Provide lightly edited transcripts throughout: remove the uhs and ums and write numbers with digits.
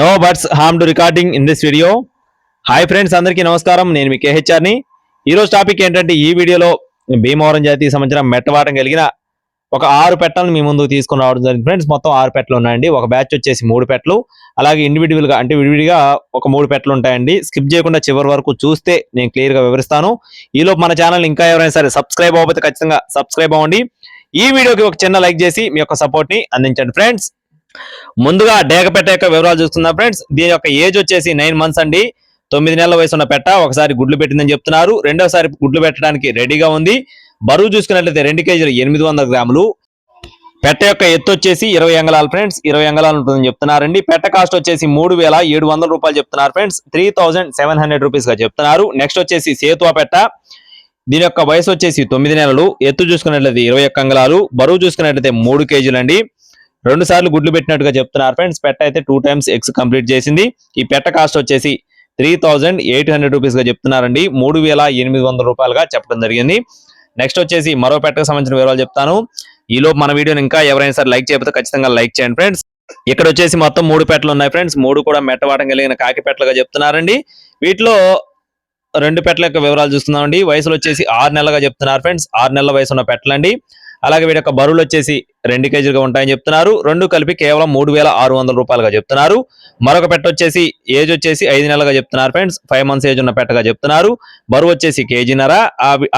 No birds harm to recording in this video. Hi friends, అందరికీ నమస్కారం. నేను మీ కేహెచ్ఆర్ని. ఈరోజు టాపిక్ ఏంటంటే, ఈ వీడియోలో భీమవరం జాతికి సంబంధించిన మెట్టవాటం కలిగిన ఒక 6 పెట్టలను మీ ముందుకు తీసుకుని రావడం జరిగింది ఫ్రెండ్స్. మొత్తం 6 పెట్టలు ఉన్నాయండి. ఒక బ్యాచ్ వచ్చేసి 3 పెట్టలు, అలాగే ఇండివిజువల్గా అంటే విడివిడిగా ఒక 3 పెట్టలు ఉంటాయండి. స్కిప్ చేయకుండా చివరి వరకు చూస్తే నేను క్లియర్గా వివరిస్తాను. ఈలోపు మన ఛానల్ ఇంకా ఎవరైనా సరే సబ్స్క్రైబ్ అవ్వకపోతే ఖచ్చితంగా సబ్స్క్రైబ్ అవ్వండి. ఈ వీడియోకి ఒక చిన్న లైక్ చేసి మీ యొక్క సపోర్ట్ ని అందించండి ఫ్రెండ్స్. ముందుగా డేగపెట్ట యొక్క వివరాలు చూస్తున్నాం ఫ్రెండ్స్. దీని యొక్క ఏజ్ వచ్చేసి 9 మంత్స్ అండి. 9 నెలల వయసు ఉన్న పెట్ట ఒకసారి గుడ్లు పెట్టిందని చెప్తున్నారు. రెండోసారి గుడ్లు పెట్టడానికి రెడీగా ఉంది. బరువు చూసుకున్నట్లయితే 2 కేజీలు 800 గ్రాములు. పెట్ట యొక్క ఎత్తు వచ్చేసి 20 అంగళాలు ఫ్రెండ్స్. 20 అంగళాలు ఉంటుందని చెప్తున్నారండి. పెట్ట కాస్ట్ వచ్చేసి 3700 రూపాయలు చెప్తున్నారు ఫ్రెండ్స్. 3700 రూపీస్ గా చెప్తున్నారు. నెక్స్ట్ వచ్చేసి సేతువా పెట్ట. దీని యొక్క వయసు వచ్చేసి 9 నెలలు. ఎత్తు చూసుకున్నట్లయితే 21 అంగళాలు. బరువు చూసుకున్నట్లయితే 3 కేజీలు అండి. 2 సార్లు గుడ్లు పెట్టినట్టుగా చెప్తున్నారు ఫ్రెండ్స్. పెట్ట అయితే 2 టైమ్స్ ఎగ్స్ కంప్లీట్ చేసింది. ఈ పెట్ట కాస్ట్ వచ్చేసి 3800 రూపీస్ గా చెప్తున్నారండి. 3800 రూపాయలుగా చెప్పడం జరిగింది. నెక్స్ట్ వచ్చేసి మరో పెట్టకు సంబంధించిన వివరాలు చెప్తాను. ఈలోపు మన వీడియోని ఇంకా ఎవరైనా సరే లైక్ చేయకపోతే ఖచ్చితంగా లైక్ చేయండి ఫ్రెండ్స్. ఇక్కడ వచ్చేసి మొత్తం 3 పెట్టలు ఉన్నాయి ఫ్రెండ్స్. 3 కూడా మెట్టవాటం కలిగిన కాకి పెట్టలుగా చెప్తున్నారండి. వీటిలో 2 పెట్టల యొక్క వివరాలు చూస్తున్నామండి. వయసులు వచ్చేసి 6 నెలలుగా చెప్తున్నారు ఫ్రెండ్స్. 6 నెలల వయసు ఉన్న పెట్టలండి. అలాగే వీటి యొక్క బరువులు వచ్చేసి 2 కేజీలుగా ఉంటాయని చెప్తున్నారు. 2 కలిపి కేవలం 3600 రూపాయలుగా చెప్తున్నారు. మరొక పెట్ట వచ్చేసి ఏజ్ వచ్చేసి 5 నెలలుగా చెప్తున్నారు ఫ్రెండ్స్. 5 మంత్స్ ఏజ్ ఉన్న పెట్టగా చెప్తున్నారు. బరువు వచ్చేసి కేజీన్నర.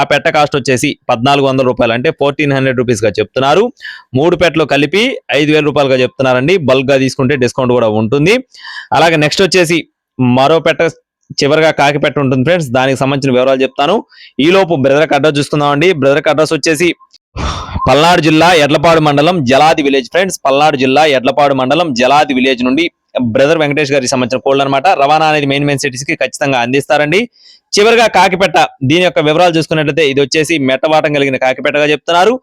ఆ పెట్ట కాస్ట్ వచ్చేసి 1400 రూపాయలు అంటే 1400 రూపీస్ గా చెప్తున్నారు. 3 పెట్టలు కలిపి 5000 రూపాయలుగా చెప్తున్నారండి. బల్క్ గా తీసుకుంటే డిస్కౌంట్ కూడా ఉంటుంది. అలాగే నెక్స్ట్ వచ్చేసి మరో పెట్ట చివరిగా కాకి పెట్ట ఉంటుంది ఫ్రెండ్స్. దానికి సంబంధించిన వివరాలు చెప్తాను. ఈలోపు బ్రదర్ అడ్రస్ చూసుకుందామండి. బ్రదర్ అడ్రస్ వచ్చేసి పల్నాడు జిల్లా ఎడ్లపాడు మండలం జలాది విలేజ్ ఫ్రెండ్స్. పల్నాడు జిల్లా ఎడ్లపాడు మండలం జలాది విలేజ్ నుండి బ్రదర్ వెంకటేష్ గారికి సంబంధించిన కోళ్ళు అనమాట. రవాణా అనేది మెయిన్ సిటీస్ కి ఖచ్చితంగా అందిస్తారండి. చివరిగా కాకిపెట్ట. దీని యొక్క వివరాలు చూసుకున్నట్లయితే ఇది వచ్చేసి మెట్టవాటం కలిగిన కాకిపెట్టగా చెప్తున్నారు.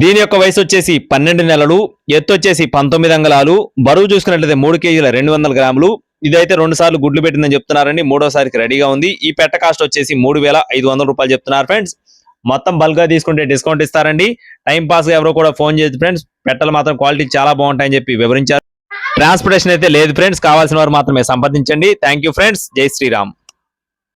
దీని యొక్క వయసు వచ్చేసి 12 నెలలు. ఎత్తు వచ్చేసి 19 అంగళాలు. బరువు చూసుకున్నట్లయితే 3 కేజీల 200 గ్రాములు. ఇదైతే 2 సార్లు గుడ్లు పెట్టిందని చెప్తున్నారండి. 3వసారికి రెడీగా ఉంది. ఈ పెట్ట కాస్ట్ వచ్చేసి 3500 రూపాయలు చెప్తున్నారు ఫ్రెండ్స్. మొత్తం బల్క్ గా తీసుకుంటే డిస్కౌంట్ ఇస్తారండి. టైం పాస్ గా ఎవరో కూడా ఫోన్ చేయదు ఫ్రెండ్స్. పెట్టలు మాత్రం క్వాలిటీ చాలా బాగుంటాయని చెప్పి వివరించారు. ట్రాన్స్పోర్టేషన్ అయితే లేదు ఫ్రెండ్స్. కావాల్సిన వారు మాత్రమే సంప్రదించండి. Thank you friends. జై శ్రీరామ్.